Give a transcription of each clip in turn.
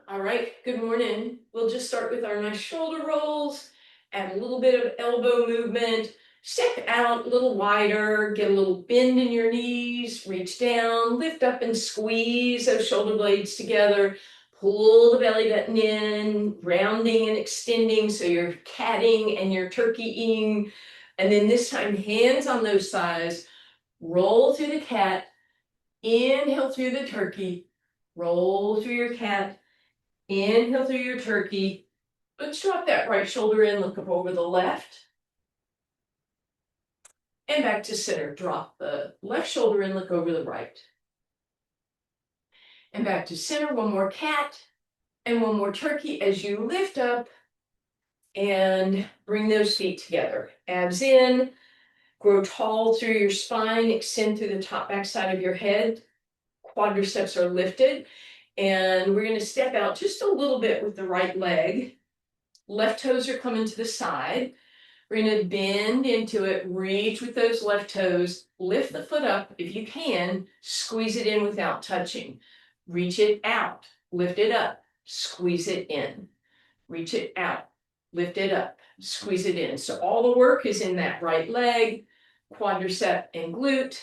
All right, good morning. We'll just start with our nice shoulder rolls, add a little bit of elbow movement, step out a little wider, get a little bend in your knees, reach down, lift up and squeeze those shoulder blades together, pull the belly button in, rounding and extending so you're catting and you're turkeying. And then this time, hands on those thighs, roll through the cat, inhale through the turkey, roll through your cat. Inhale through your turkey. Let's drop that right shoulder in, look up over the left. And back to center. Drop the left shoulder in, look over the right. And back to center. One more cat and one more turkey as you lift up and bring those feet together. Abs in, grow tall through your spine, extend through the top back side of your head. Quadriceps are lifted. And we're going to step out just a little bit with the right leg. Left toes are coming to the side. We're going to bend into it, reach with those left toes, lift the foot up if you can, squeeze it in without touching. Reach it out, lift it up, squeeze it in. Reach it out, lift it up, squeeze it in. So all the work is in that right leg, quadricep and glute.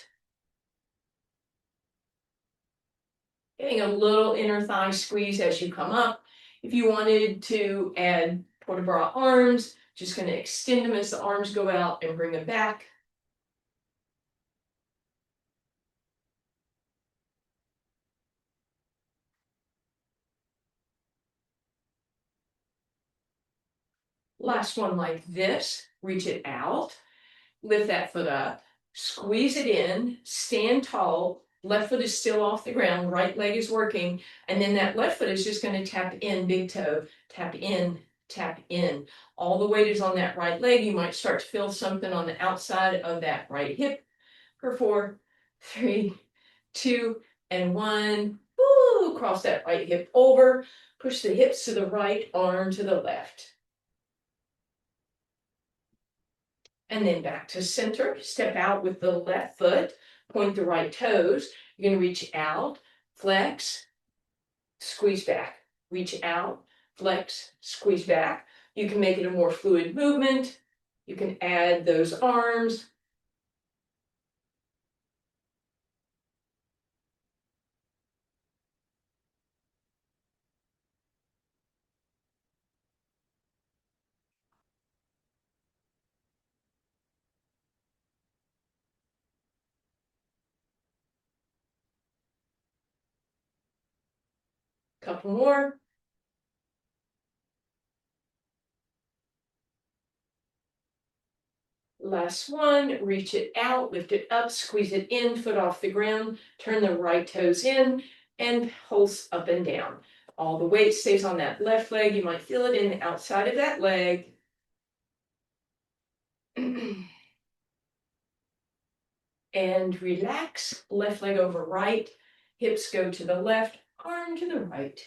Getting a little inner thigh squeeze as you come up. If you wanted to add port de bras arms, just going to extend them as the arms go out and bring them back. Last one like this. Reach it out, lift that foot up, squeeze it in, stand tall. Left foot is still off the ground, right leg is working, and then that left foot is just going to tap in, big toe, tap in, tap in. All the weight is on that right leg. You might start to feel something on the outside of that right hip. For 4, 3, 2, and 1. Woo! Cross that right hip over. Push the hips to the right, arm to the left. And then back to center. Step out with the left foot. Point the right toes. You're going to reach out, flex, squeeze back. Reach out, flex, squeeze back. You can make it a more fluid movement. You can add those arms. Couple more. Last one, reach it out, lift it up, squeeze it in, foot off the ground, turn the right toes in, and pulse up and down. All the weight stays on that left leg. You might feel it in the outside of that leg. And relax, left leg over right, hips go to the left, arm to the right.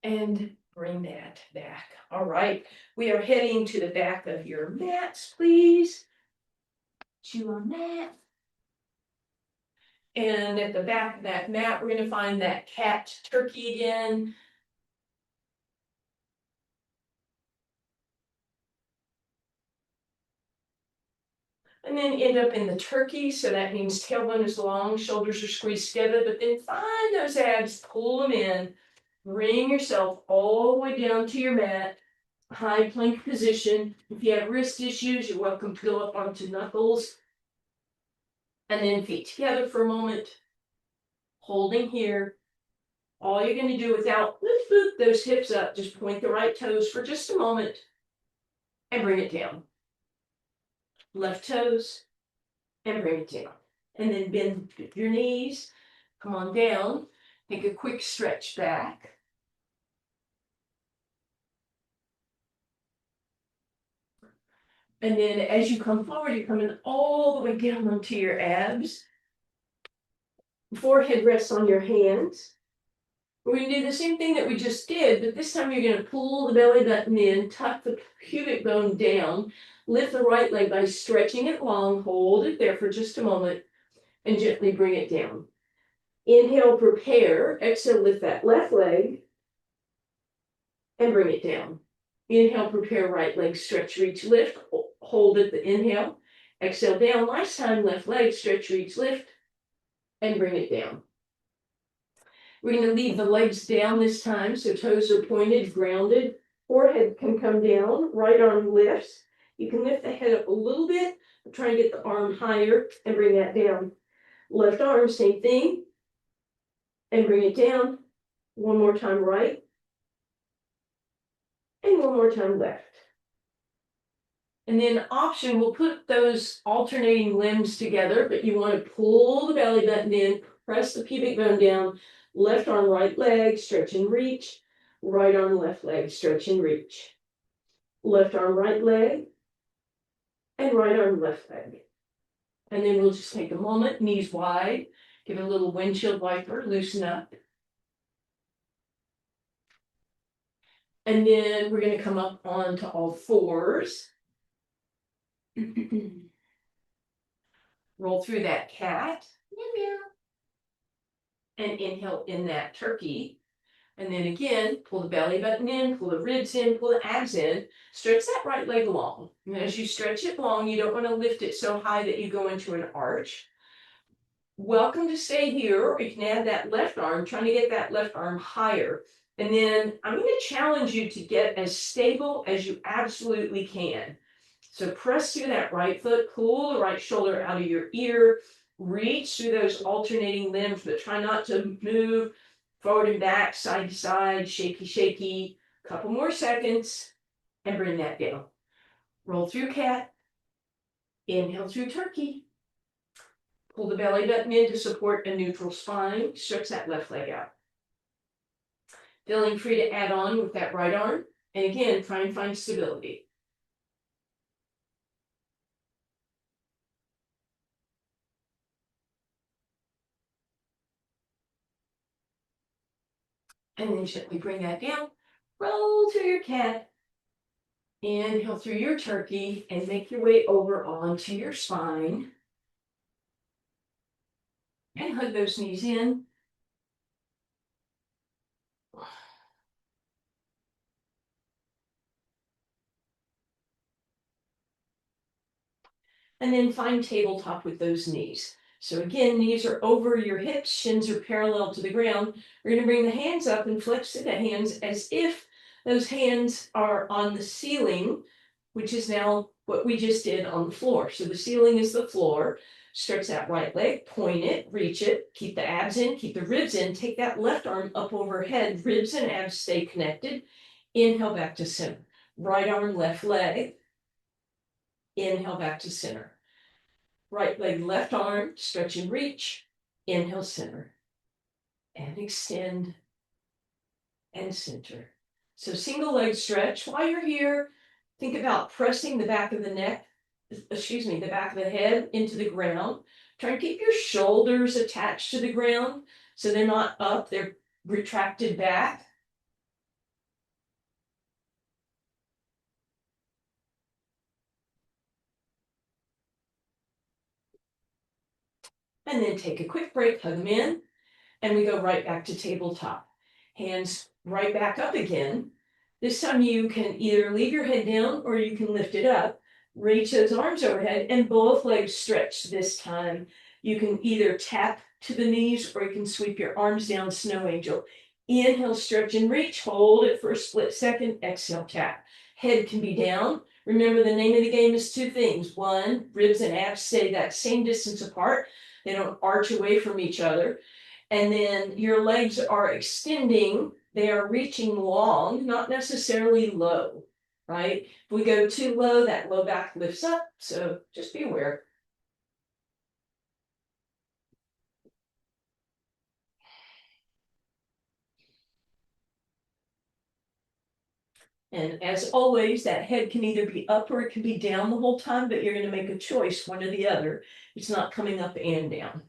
And bring that back. All right, we are heading to the back of your mats, please. Chew on that. And at the back of that mat, we're going to find that cat turkey again. And then end up in the turkey. So that means tailbone is long, shoulders are squeezed together, but then find those abs, pull them in, bring yourself all the way down to your mat, high plank position. If you have wrist issues, you're welcome to go up onto knuckles. And then feet together for a moment, holding here. All you're going to do without lift those hips up, just point the right toes for just a moment and bring it down. Left toes and bring it down. And then bend your knees, come on down, take a quick stretch back. And then as you come forward, you're coming all the way down onto your abs. Forehead rests on your hands. We're going to do the same thing that we just did, but this time you're going to pull the belly button in, tuck the pubic bone down, lift the right leg by stretching it long, hold it there for just a moment, and gently bring it down. Inhale, prepare. Exhale, lift that left leg and bring it down. Inhale, prepare, right leg, stretch, reach, lift. Hold at the inhale. Exhale, down. Last time, left leg, stretch, reach, lift, and bring it down. We're going to leave the legs down this time, so toes are pointed, grounded. Forehead can come down, right arm lifts. You can lift the head up a little bit, try and get the arm higher and bring that down. Left arm, same thing, and bring it down. One more time right, and one more time left. And then option, we'll put those alternating limbs together, but you want to pull the belly button in, press the pubic bone down, left arm, right leg, stretch and reach, right arm, left leg, stretch and reach. Left arm, right leg, and right arm, left leg. And then we'll just take a moment, knees wide, give it a little windshield wiper, loosen up. And then we're going to come up onto all fours. Roll through that cat. And inhale in that turkey. And then again, pull the belly button in, pull the ribs in, pull the abs in. Stretch that right leg long. And as you stretch it long, you don't want to lift it so high that you go into an arch. Welcome to stay here, or you can add that left arm, trying to get that left arm higher. And then I'm going to challenge you to get as stable as you absolutely can. So press through that right foot, pull the right shoulder out of your ear, reach through those alternating limbs, but try not to move forward and back, side to side, shaky, shaky. Couple more seconds, and bring that down. Roll through cat. Inhale through turkey. Pull the belly button in to support a neutral spine. Stretch that left leg out. Feeling free to add on with that right arm. And again, try and find stability. And then gently bring that down. Roll through your cat. Inhale through your turkey and make your way over onto your spine. And hug those knees in. And then find tabletop with those knees. So again, knees are over your hips, shins are parallel to the ground. We're going to bring the hands up and flex to the hands as if those hands are on the ceiling, which is now what we just did on the floor. So the ceiling is the floor. Stretch that right leg, point it, reach it, keep the abs in, keep the ribs in, take that left arm up overhead, ribs and abs stay connected. Inhale back to center. Right arm, left leg. Inhale back to center. Right leg, left arm, stretch and reach. Inhale, center. And extend and center. So single leg stretch. While you're here, think about pressing the back of the neck, the back of the head into the ground. Try and keep your shoulders attached to the ground so they're not up, they're retracted back. And then take a quick break, hug them in, and we go right back to tabletop. Hands right back up again. This time you can either leave your head down or you can lift it up. Reach those arms overhead and both legs stretch this time. You can either tap to the knees or you can sweep your arms down, snow angel. Inhale, stretch and reach. Hold it for a split second. Exhale, tap. Head can be down. Remember, the name of the game is two things. One, ribs and abs stay that same distance apart. They don't arch away from each other. And then your legs are extending. They are reaching long, not necessarily low, right? If we go too low, that low back lifts up. So just be aware. And as always, that head can either be up or it can be down the whole time, but you're going to make a choice, one or the other. It's not coming up and down.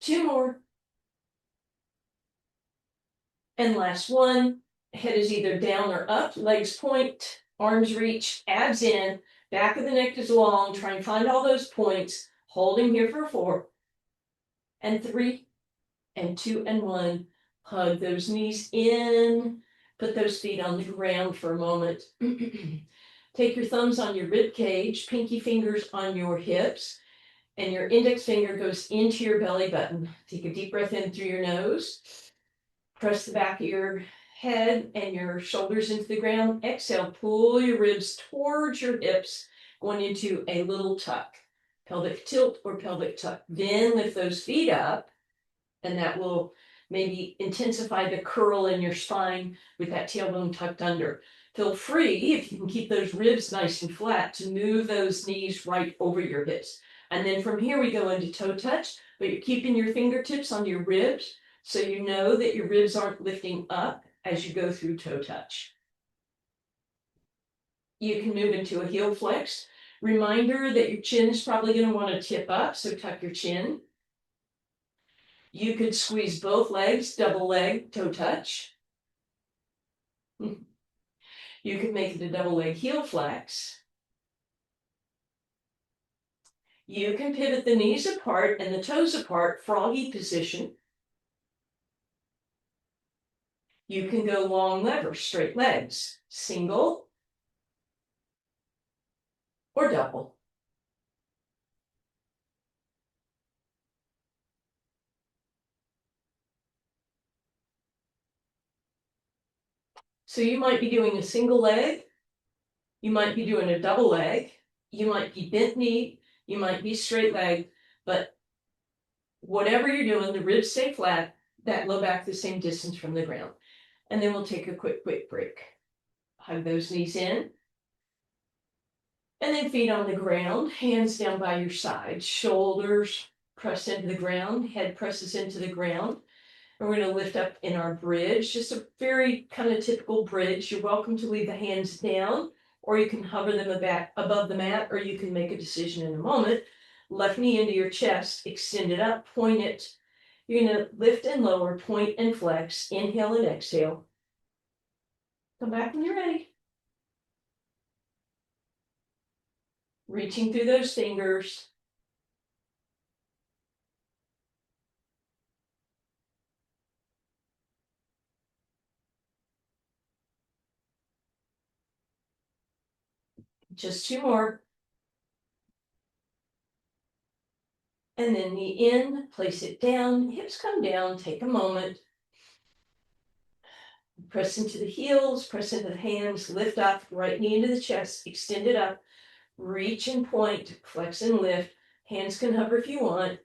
Two more. And last one. Head is either down or up, legs point, arms reach, abs in, back of the neck is long. Try and find all those points. Holding here for 4 and 3 and 2 and 1. Hug those knees in, put those feet on the ground for a moment. Take your thumbs on your rib cage, pinky fingers on your hips, and your index finger goes into your belly button. Take a deep breath in through your nose. Press the back of your head and your shoulders into the ground. Exhale, pull your ribs towards your hips, going into a little tuck, pelvic tilt or pelvic tuck. Then lift those feet up, and that will maybe intensify the curl in your spine with that tailbone tucked under. Feel free, if you can keep those ribs nice and flat, to move those knees right over your hips. And then from here we go into toe touch, but you're keeping your fingertips on your ribs so you know that your ribs aren't lifting up as you go through toe touch. You can move into a heel flex. Reminder that your chin is probably going to want to tip up, so tuck your chin. You could squeeze both legs, double leg, toe touch. You could make it a double leg heel flex. You can pivot the knees apart and the toes apart, froggy position. You can go long lever, straight legs, single or double. So you might be doing a single leg, you might be doing a double leg, you might be bent knee, you might be straight leg, but whatever you're doing, the ribs stay flat, that low back the same distance from the ground. And then we'll take a quick break. Hug those knees in. And then feet on the ground, hands down by your side, shoulders press into the ground, head presses into the ground. And we're going to lift up in our bridge, just a very kind of typical bridge. You're welcome to leave the hands down, or you can hover them above the mat, or you can make a decision in a moment. Left knee into your chest, extend it up, point it. You're going to lift and lower, point and flex, inhale and exhale. Come back when you're ready. Reaching through those fingers. Just 2 more. And then knee in, place it down, hips come down, take a moment. Press into the heels, press into the hands, lift up, right knee into the chest, extend it up, reach and point, flex and lift. Hands can hover if you want.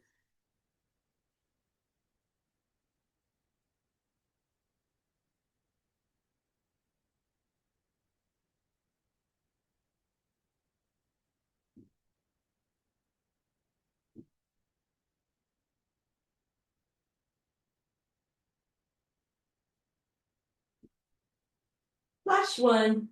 Last one,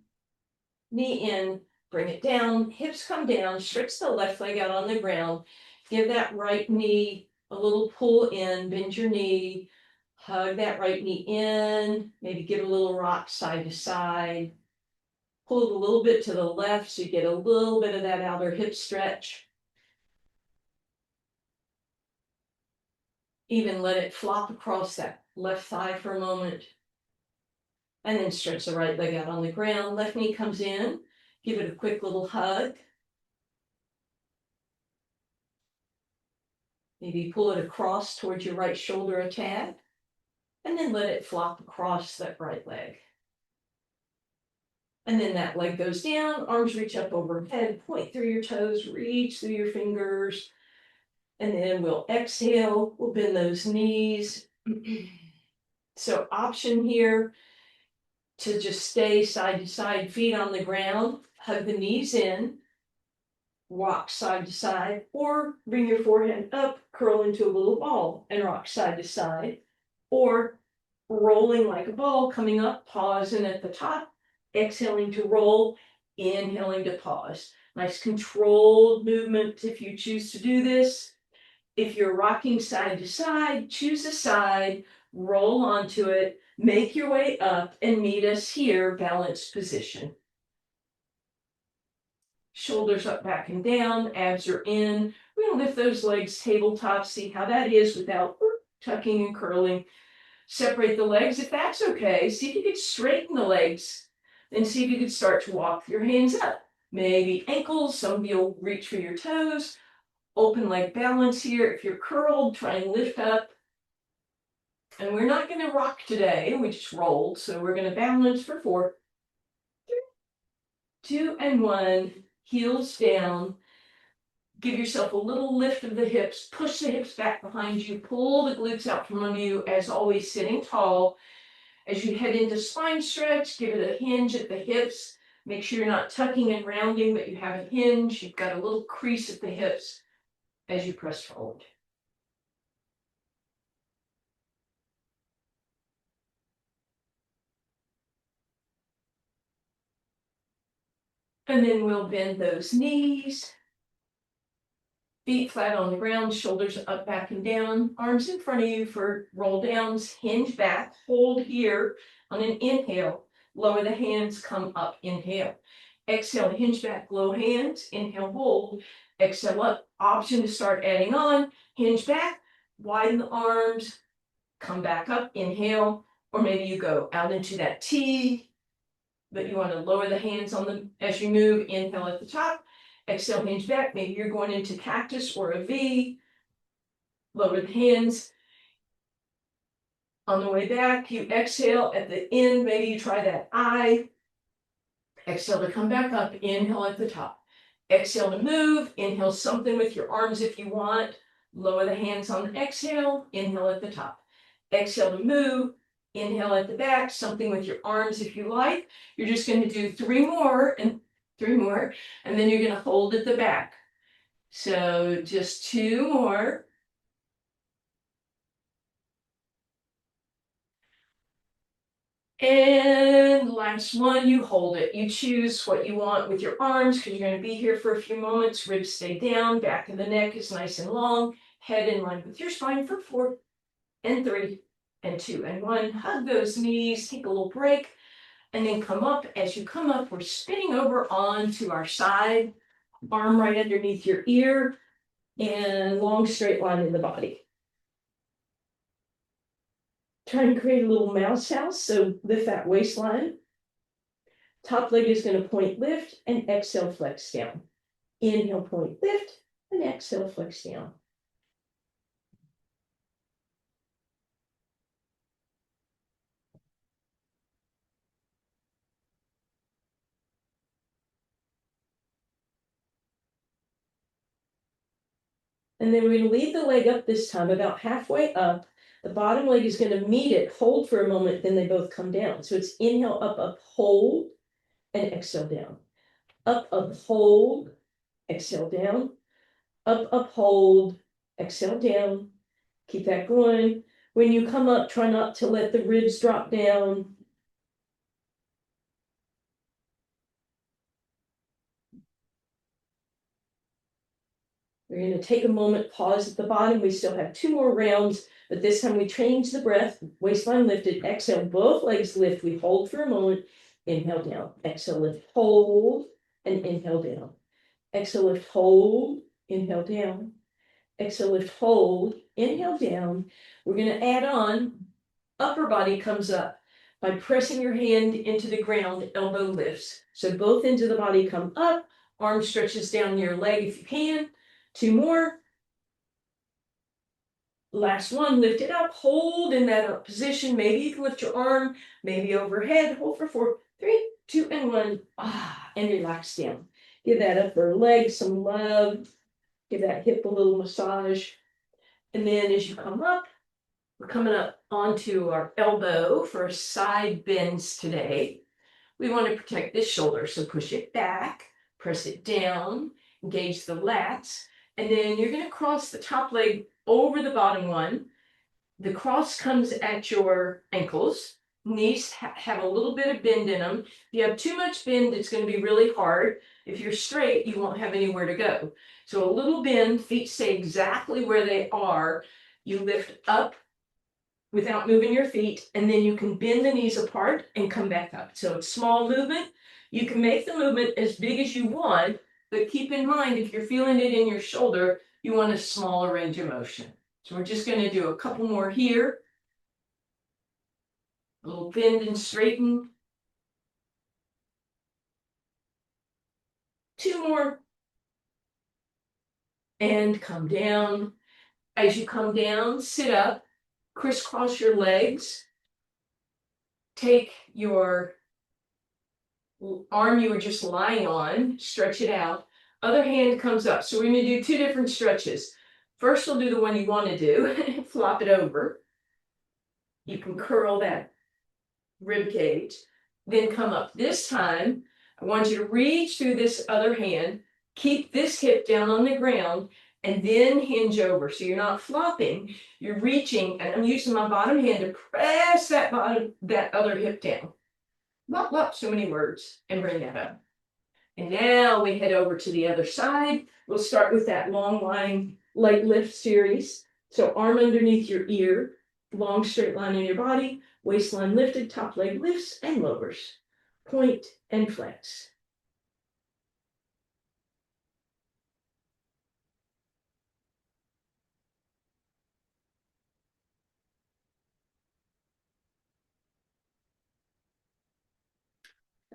knee in, bring it down, hips come down, stretch the left leg out on the ground. Give that right knee a little pull in, bend your knee, hug that right knee in, maybe give a little rock side to side. Pull it a little bit to the left so you get a little bit of that outer hip stretch. Even let it flop across that left thigh for a moment. And then stretch the right leg out on the ground. Left knee comes in. Give it a quick little hug. Maybe pull it across towards your right shoulder a tad. And then let it flop across that right leg. And then that leg goes down, arms reach up overhead, point through your toes, reach through your fingers. And then we'll exhale, we'll bend those knees. So option here to just stay side to side, feet on the ground, hug the knees in, rock side to side, or bring your forehead up, curl into a little ball and rock side to side, or rolling like a ball, coming up, pause, and at the top, exhaling to roll, inhaling to pause. Nice controlled movement if you choose to do this. If you're rocking side to side, choose a side, roll onto it, make your way up, and meet us here, balanced position. Shoulders up, back, and down, abs are in. We're going to lift those legs tabletop, see how that is without tucking and curling. Separate the legs if that's okay. See if you could straighten the legs. Then see if you could start to walk your hands up. Maybe ankles, some of you will reach for your toes. Open leg balance here. If you're curled, try and lift up. And we're not going to rock today. We just rolled. So we're going to balance for 4, 3, 2, and 1. Heels down. Give yourself a little lift of the hips. Push the hips back behind you. Pull the glutes out from under you. As always, sitting tall. As you head into spine stretch, give it a hinge at the hips. Make sure you're not tucking and rounding, but you have a hinge. You've got a little crease at the hips as you press forward. And then we'll bend those knees. Feet flat on the ground, shoulders up, back, and down. Arms in front of you for roll downs. Hinge back, hold here on an inhale. Lower the hands, come up, inhale. Exhale, hinge back, low hands. Inhale, hold. Exhale up. Option to start adding on. Hinge back, widen the arms, come back up, inhale. Or maybe you go out into that T, but you want to lower the hands on them as you move. Inhale at the top. Exhale, hinge back. Maybe you're going into cactus or a V. Lower the hands. On the way back, you exhale at the end. Maybe you try that I. Exhale to come back up. Inhale at the top. Exhale to move. Inhale something with your arms if you want. Lower the hands on the exhale. Inhale at the top. Exhale to move. Inhale at the back. Something with your arms if you like. You're just going to do 3 more and 3 more. And then you're going to hold at the back. So just 2 more. And last one, you hold it. You choose what you want with your arms because you're going to be here for a few moments. Ribs stay down, back of the neck is nice and long, head in line with your spine for 4 and 3 and 2 and 1. Hug those knees, take a little break, and then come up. As you come up, we're spinning over onto our side, arm right underneath your ear, and long straight line in the body. Try and create a little mouse house, so lift that waistline. Top leg is going to point lift and exhale flex down. Inhale, point lift, and exhale flex down. And then we're going to lead the leg up this time, about halfway up. The bottom leg is going to meet it, hold for a moment, then they both come down. So it's inhale, up, up, hold, and exhale down. Up, up, hold, exhale down. Up, up, hold, exhale down. Keep that going. When you come up, try not to let the ribs drop down. We're going to take a moment, pause at the bottom. We still have 2 more rounds, but this time we change the breath. Waistline lifted, exhale, both legs lift. We hold for a moment, inhale down. Exhale, lift, hold, and inhale down. Exhale, lift, hold, inhale down. Exhale, lift, hold, inhale down. We're going to add on, upper body comes up by pressing your hand into the ground, elbow lifts. So both ends of the body come up, arm stretches down your leg if you can. 2 more. Last one, lift it up, hold in that up position. Maybe you can lift your arm, maybe overhead. Hold for 4, 3, 2, and 1. And relax down. Give that upper leg some love. Give that hip a little massage. And then as you come up, we're coming up onto our elbow for side bends today. We want to protect this shoulder, so push it back, press it down, engage the lats. And then you're going to cross the top leg over the bottom one. The cross comes at your ankles. Knees have a little bit of bend in them. If you have too much bend, it's going to be really hard. If you're straight, you won't have anywhere to go. So a little bend, feet stay exactly where they are. You lift up without moving your feet, and then you can bend the knees apart and come back up. So it's small movement. You can make the movement as big as you want, but keep in mind, if you're feeling it in your shoulder, you want a smaller range of motion. So we're just going to do a couple more here. A little bend and straighten. 2 more. And come down. As you come down, sit up, crisscross your legs. Take your arm you were just lying on, stretch it out. Other hand comes up. So we're going to do 2 different stretches. First, we'll do the one you want to do. Flop it over. You can curl that rib cage. Then come up. This time, I want you to reach through this other hand. Keep this hip down on the ground and then hinge over. So you're not flopping, you're reaching, and I'm using my bottom hand to press that other hip down. Not so many words, and bring that up. And now we head over to the other side. We'll start with that long line leg lift series. So arm underneath your ear, long straight line in your body, waistline lifted, top leg lifts and lowers. Point and flex.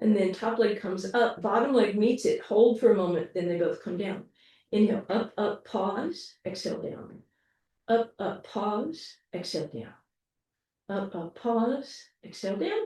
And then top leg comes up, bottom leg meets it, hold for a moment, then they both come down. Inhale, up, pause, exhale down. Up, pause, exhale down. Up, pause, exhale down.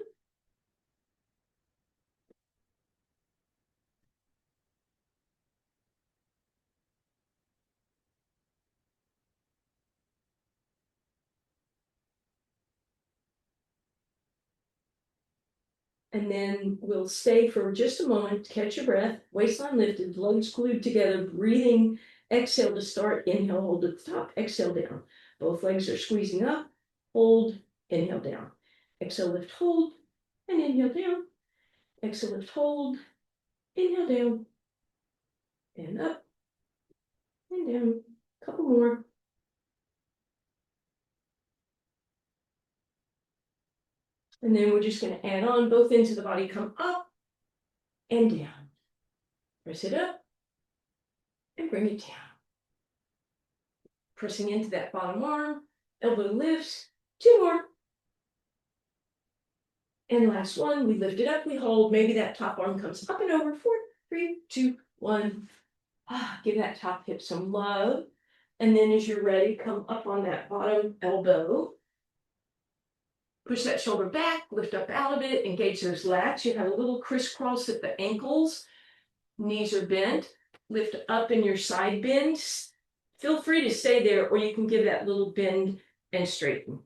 And then we'll stay for just a moment, catch your breath, waistline lifted, legs glued together, breathing. Exhale to start, inhale, hold at the top, exhale down. Both legs are squeezing up, hold, inhale down. Exhale, lift, hold, and inhale down. Exhale, lift, hold, inhale down, and up, and down. Couple more. And then we're just going to add on, both ends of the body come up and down. Press it up and bring it down. Pressing into that bottom arm, elbow lifts, 2 more. And last one, we lift it up, we hold, maybe that top arm comes up and over, 4, 3, 2, 1. Give that top hip some love. And then as you're ready, come up on that bottom elbow. Push that shoulder back, lift up out of it, engage those lats. You have a little crisscross at the ankles. Knees are bent. Lift up in your side bends. Feel free to stay there, or you can give that little bend and straighten.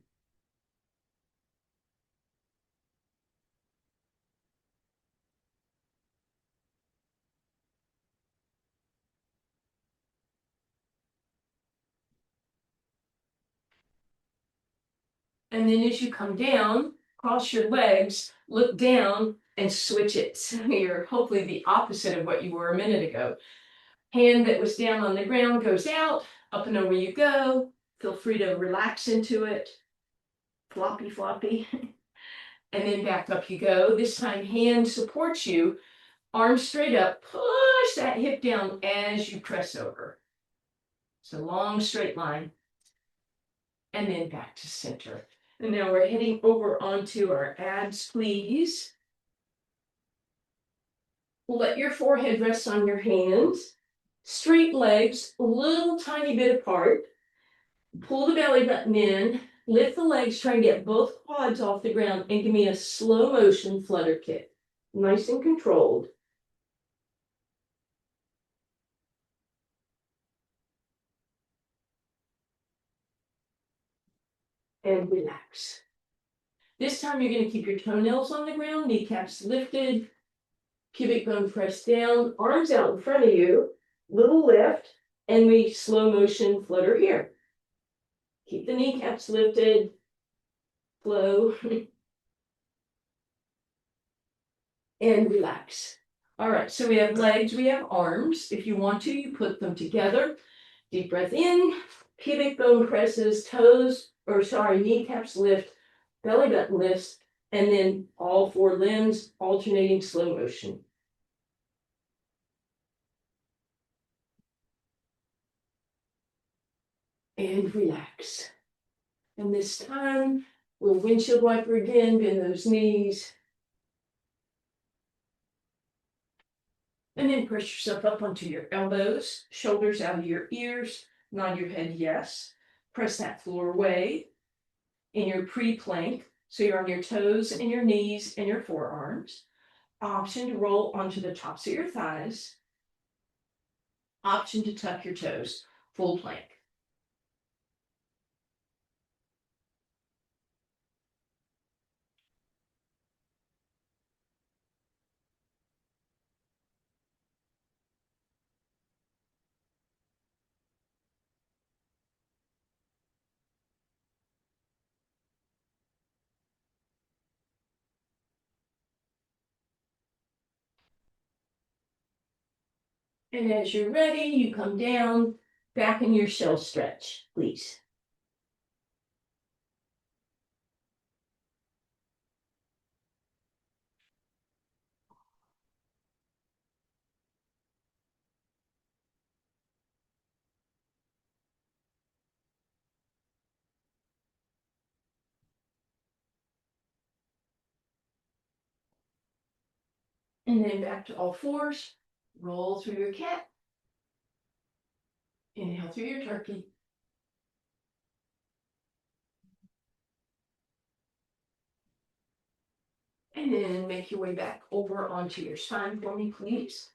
And then as you come down, cross your legs, look down, and switch it. So you're hopefully the opposite of what you were a minute ago. Hand that was down on the ground goes out, up and over you go. Feel free to relax into it. Floppy, floppy. And then back up you go. This time hand supports you, arms straight up. Push that hip down as you press over. It's a long straight line. And then back to center. And now we're heading over onto our abs, please. Let your forehead rest on your hands. Straight legs, a little tiny bit apart. Pull the belly button in. Lift the legs, try and get both quads off the ground, and give me a slow motion flutter kick. Nice and controlled. And relax. This time you're going to keep your toenails on the ground, kneecaps lifted, pubic bone pressed down, arms out in front of you, little lift, and we slow motion flutter here. Keep the kneecaps lifted, flow, and relax. All right, so we have legs, we have arms. If you want to, you put them together. Deep breath in, pubic bone presses, kneecaps lift, belly button lifts, and then all 4 limbs, alternating slow motion. and relax. And this time, we'll windshield wiper again, bend those knees. And then press yourself up onto your elbows, shoulders out of your ears, nod your head yes. Press that floor away in your pre-plank. So you're on your toes and your knees and your forearms. Option to roll onto the tops of your thighs. Option to tuck your toes, full plank. And as you're ready, you come down, back in your shell stretch, please. And then back to all fours, roll through your cat. Inhale through your turkey. And then make your way back over onto your spine for me, please.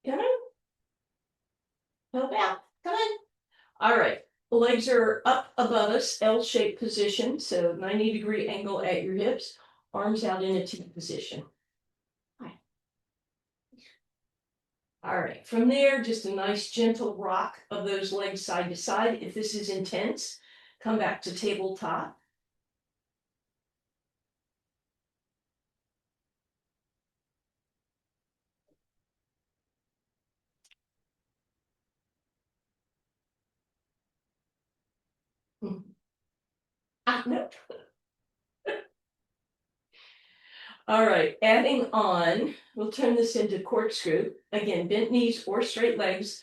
Come on. Help out. Come on. All right. The legs are up above us, L-shaped position. So 90-degree angle at your hips. Arms out in a T position. All right, from there, just a nice gentle rock of those legs side to side. If this is intense, come back to tabletop. No. All right, adding on, we'll turn this into corkscrew. Again, bent knees or straight legs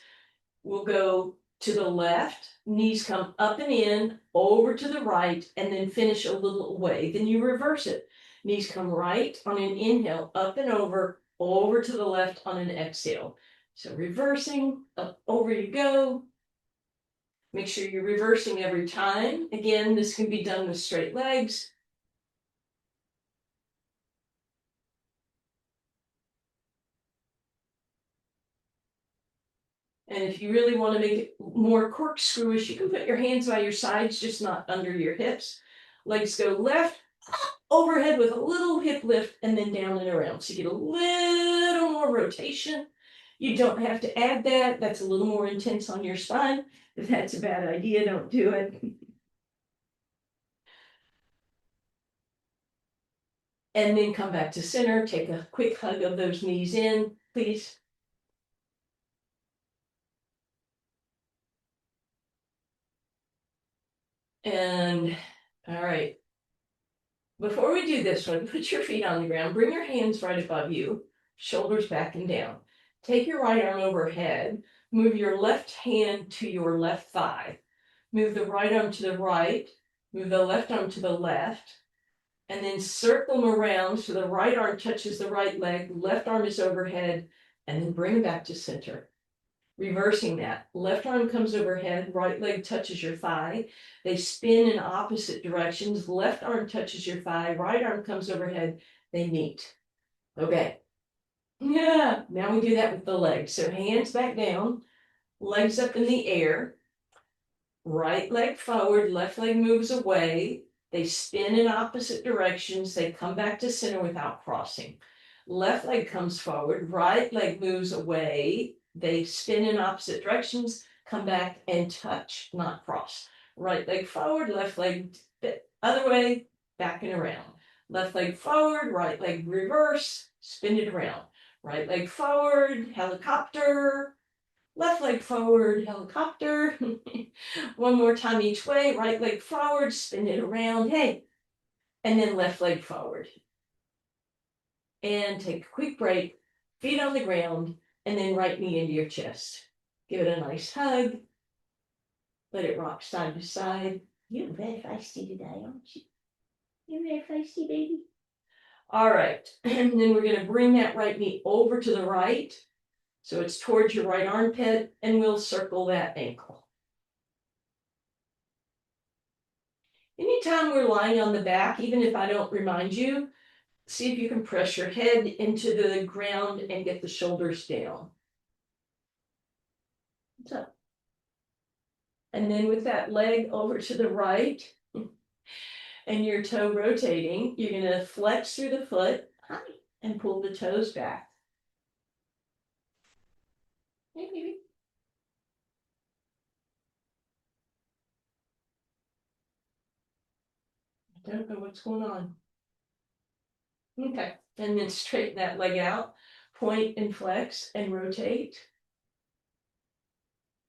will go to the left, knees come up and in, over to the right, and then finish a little away. Then you reverse it. Knees come right on an inhale, up and over to the left on an exhale. So reversing, up, over you go. Make sure you're reversing every time. Again, this can be done with straight legs. And if you really want to make it more corkscrewish, you can put your hands by your sides, just not under your hips. Legs go left, overhead with a little hip lift, and then down and around. So you get a little more rotation. You don't have to add that. That's a little more intense on your spine. If that's a bad idea, don't do it. And then come back to center. Take a quick hug of those knees in, please. And all right. Before we do this one, put your feet on the ground. Bring your hands right above you, shoulders back and down. Take your right arm overhead. Move your left hand to your left thigh. Move the right arm to the right. Move the left arm to the left. And then circle them around so the right arm touches the right leg, left arm is overhead, and then bring it back to center. Reversing that, left arm comes overhead, right leg touches your thigh. They spin in opposite directions. Left arm touches your thigh, right arm comes overhead. They meet. Okay. Yeah. Now we do that with the legs. So hands back down, legs up in the air. Right leg forward, left leg moves away. They spin in opposite directions. They come back to center without crossing. Left leg comes forward, right leg moves away. They spin in opposite directions, come back and touch, not cross. Right leg forward, left leg other way, back and around. Left leg forward, right leg reverse, spin it around. Right leg forward, helicopter. Left leg forward, helicopter. One more time each way. Right leg forward, spin it around. Hey. And then left leg forward. and take a quick break, feet on the ground, and then right knee into your chest. Give it a nice hug. Let it rock side to side. You're very feisty today, aren't you? You're very feisty, baby. All right, and then we're gonna bring that right knee over to the right. So it's towards your right armpit, and we'll circle that ankle. Anytime we're lying on the back, even if I don't remind you, see if you can press your head into the ground and get the shoulders down. So, and then with that leg over to the right and your toe rotating, you're going to flex through the foot and pull the toes back. Hey, baby. I don't know what's going on. Okay, and then straighten that leg out, point and flex and rotate.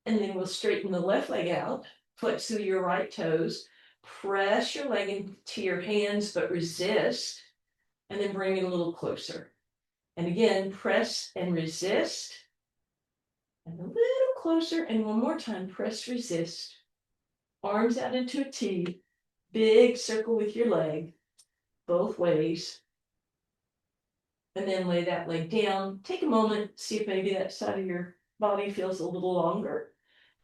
And then we'll straighten the left leg out, flex through your right toes, press your leg into your hands, but resist, and then bring it a little closer. And again, press and resist, and a little closer, and one more time, press, resist. Arms out into a T, big circle with your leg, both ways. And then lay that leg down. Take a moment, see if maybe that side of your body feels a little longer.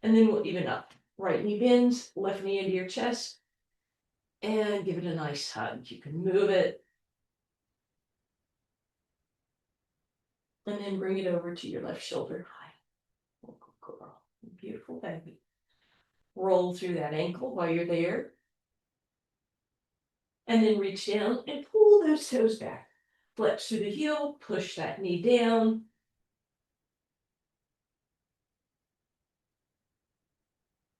And then we'll even up. Right knee bends, left knee into your chest, and give it a nice hug. You can move it. And then bring it over to your left shoulder. Hi. Oh, good girl. Beautiful baby. Roll through that ankle while you're there. And then reach down and pull those toes back. Flex through the heel, push that knee down.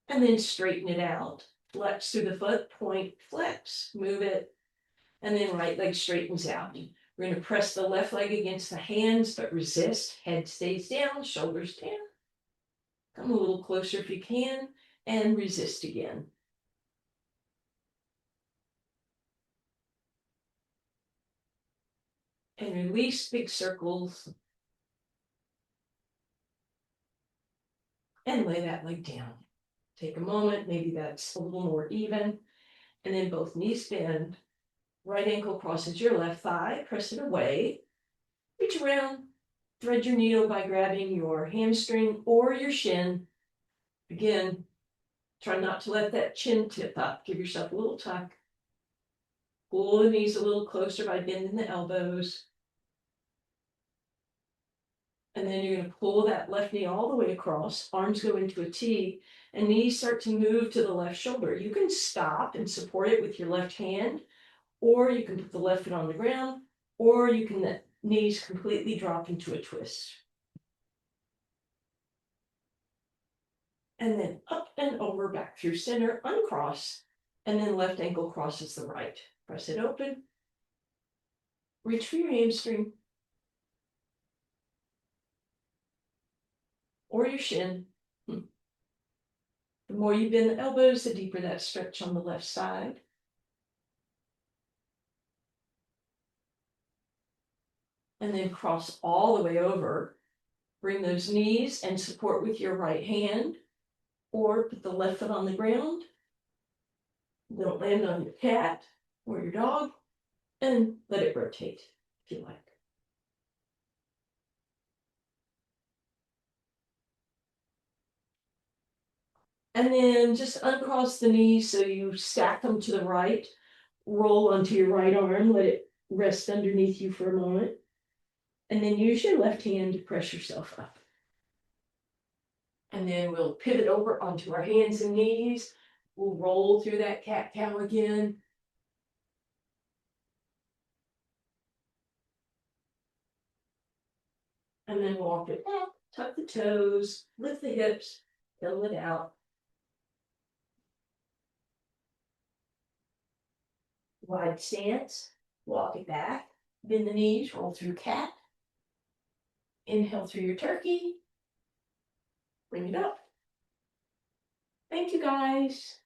And then straighten it out. Flex through the foot, point, flex, move it. And then right leg straightens out. We're going to press the left leg against the hands, but resist. Head stays down, shoulders down. Come a little closer if you can, and resist again. And release big circles. And lay that leg down. Take a moment, maybe that's a little more even. And then both knees bend. Right ankle crosses your left thigh, press it away. Reach around, thread your needle by grabbing your hamstring or your shin. Again, try not to let that chin tip up. Give yourself a little tuck. Pull the knees a little closer by bending the elbows. And then you're going to pull that left knee all the way across. Arms go into a T, and knees start to move to the left shoulder. You can stop and support it with your left hand, or you can put the left foot on the ground, or you can let knees completely drop into a twist. And then up and over, back through center, uncross, and then left ankle crosses the right. Press it open. Reach for your hamstring or your shin. The more you bend the elbows, the deeper that stretch on the left side. And then cross all the way over. Bring those knees and support with your right hand, or put the left foot on the ground. Don't land on your cat or your dog, and let it rotate if you like. And then just uncross the knees so you stack them to the right. Roll onto your right arm, let it rest underneath you for a moment. And then use your left hand to press yourself up. And then we'll pivot over onto our hands and knees. We'll roll through that cat-cow again. And then walk it back, tuck the toes, lift the hips, fill it out. Wide stance, walk it back, bend the knees, roll through cat. Inhale through your turkey. Bring it up. Thank you, guys.